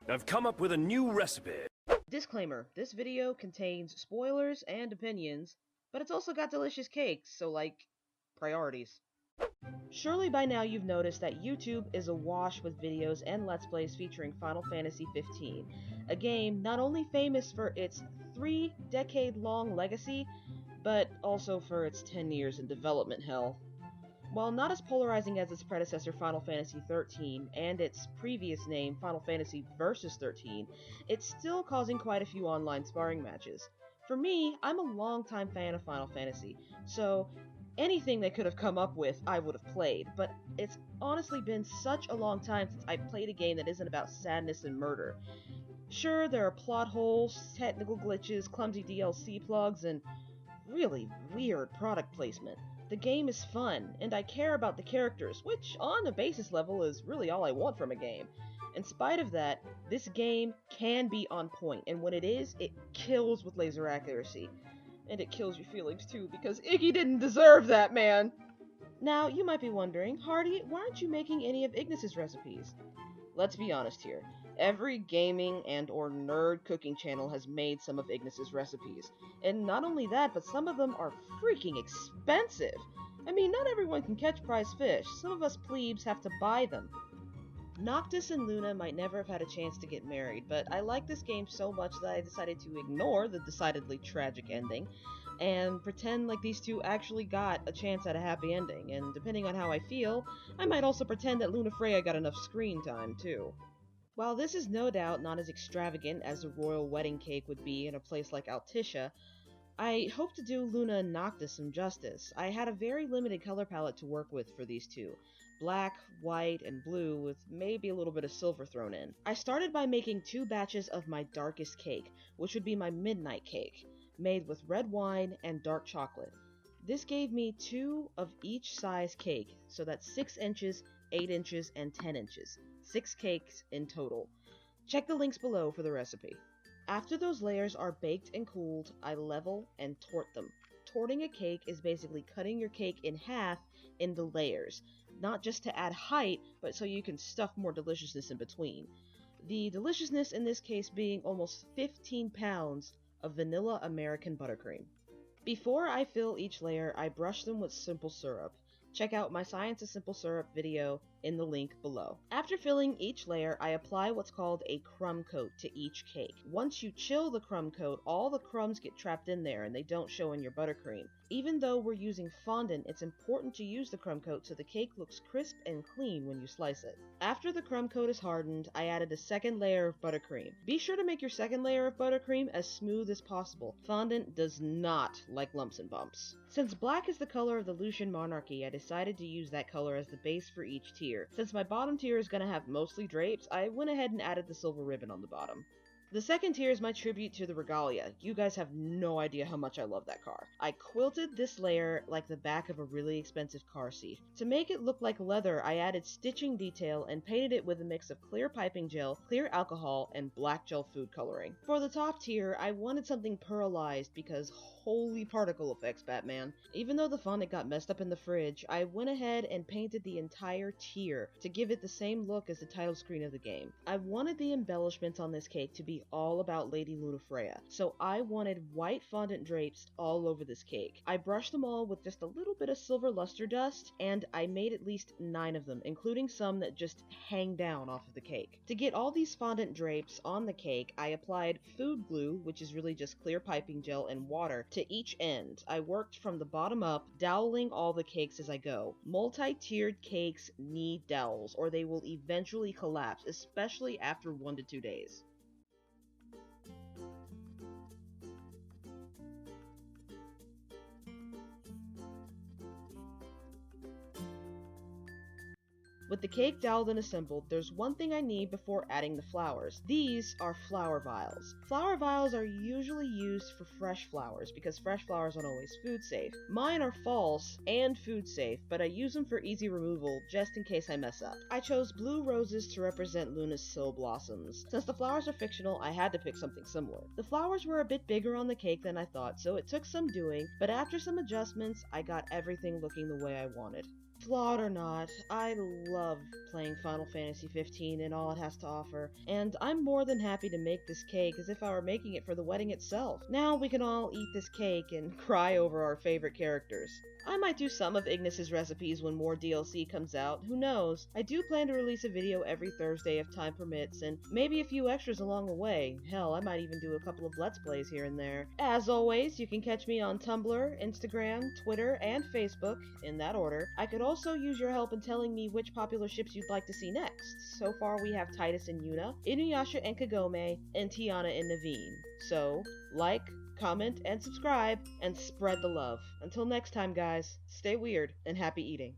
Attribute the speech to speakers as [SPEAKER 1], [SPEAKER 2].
[SPEAKER 1] I've come up with a new recipe.
[SPEAKER 2] Disclaimer, this video contains spoilers and opinions, but it's also got delicious cakes, so priorities. Surely by now you've noticed that YouTube is awash with videos and Let's Plays featuring Final Fantasy XV, a game not only famous for its 3-decade-long legacy, but also for its 10 years in development hell. While not as polarizing as its predecessor Final Fantasy XIII and its previous name Final Fantasy Versus 13, it's still causing quite a few online sparring matches. For me, I'm a longtime fan of Final Fantasy, so anything they could have come up with I would have played, but it's honestly been such a long time since I played a game that isn't about sadness and murder. Sure, there are plot holes, technical glitches, clumsy DLC plugs, and really weird product placement. The game is fun, and I care about the characters, which, on a basis level, is really all I want from a game. In spite of that, this game can be on point, and when it is, it kills with laser accuracy. And it kills your feelings too, because Iggy didn't deserve that, man! Now, you might be wondering, Hardy, why aren't you making any of Ignis's recipes? Let's be honest here. Every gaming and or nerd cooking channel has made some of Ignis's recipes. And not only that, but some of them are freaking expensive. I mean, not everyone can catch prize fish. Some of us plebes have to buy them. Noctis and Luna might never have had a chance to get married, but I like this game so much that I decided to ignore the decidedly tragic ending and pretend like these two actually got a chance at a happy ending, and depending on how I feel, I might also pretend that Lunafreya got enough screen time, too. While this is no doubt not as extravagant as a royal wedding cake would be in a place like Altissia, I hope to do Luna and Noctis some justice. I had a very limited color palette to work with for these two. Black, white, and blue, with maybe a little bit of silver thrown in. I started by making 2 batches of my darkest cake, which would be my midnight cake, made with red wine and dark chocolate. This gave me 2 of each size cake, so that's 6 inches, 8 inches, and 10 inches. 6 cakes in total. Check the links below for the recipe. After those layers are baked and cooled, I level and tort them. Torting a cake is basically cutting your cake in half in the layers, not just to add height, but so you can stuff more deliciousness in between. The deliciousness in this case being almost 15 pounds of vanilla American buttercream. Before I fill each layer, I brush them with simple syrup. Check out my Science of Simple Syrup video in the link below. After filling each layer, I apply what's called a crumb coat to each cake. Once you chill the crumb coat, all the crumbs get trapped in there and they don't show in your buttercream. Even though we're using fondant, it's important to use the crumb coat so the cake looks crisp and clean when you slice it. After the crumb coat is hardened, I added a second layer of buttercream. Be sure to make your second layer of buttercream as smooth as possible. Fondant does not like lumps and bumps. Since black is the color of the Lucian monarchy, I decided to use that color as the base for each tier. Since my bottom tier is going to have mostly drapes, I went ahead and added the silver ribbon on the bottom. The second tier is my tribute to the Regalia. You guys have no idea how much I love that car. I quilted this layer like the back of a really expensive car seat. To make it look like leather, I added stitching detail and painted it with a mix of clear piping gel, clear alcohol, and black gel food coloring. For the top tier, I wanted something pearlized because holy particle effects, Batman. Even though the fondant got messed up in the fridge, I went ahead and painted the entire tier to give it the same look as the title screen of the game. I wanted the embellishments on this cake to be all about Lady Lunafreya, so I wanted white fondant drapes all over this cake. I brushed them all with just a little bit of silver luster dust, and I made at least 9 of them, including some that just hang down off of the cake. To get all these fondant drapes on the cake, I applied food glue, which is really just clear piping gel and water, to each end. I worked from the bottom up, doweling all the cakes as I go. Multi-tiered cakes need dowels, or they will eventually collapse, especially after 1 to 2 days. With the cake doweled and assembled, there's one thing I need before adding the flowers. These are flower vials. Flower vials are usually used for fresh flowers because fresh flowers aren't always food safe. Mine are false and food safe, but I use them for easy removal just in case I mess up. I chose blue roses to represent Luna's sil blossoms. Since the flowers are fictional, I had to pick something similar. The flowers were a bit bigger on the cake than I thought, so it took some doing, but after some adjustments, I got everything looking the way I wanted. Flawed or not, I love playing Final Fantasy 15 and all it has to offer, and I'm more than happy to make this cake as if I were making it for the wedding itself. Now we can all eat this cake and cry over our favorite characters. I might do some of Ignis's recipes when more DLC comes out, who knows. I do plan to release a video every Thursday if time permits, and maybe a few extras along the way. Hell, I might even do a couple of Let's Plays here and there. As always, you can catch me on Tumblr, Instagram, Twitter, and Facebook, in that order. I could also use your help in telling me which popular ships you'd like to see next. So far we have Titus and Yuna, Inuyasha and Kagome, and Tiana and Naveen. So, like, comment, and subscribe, and spread the love. Until next time, guys, stay weird and happy eating.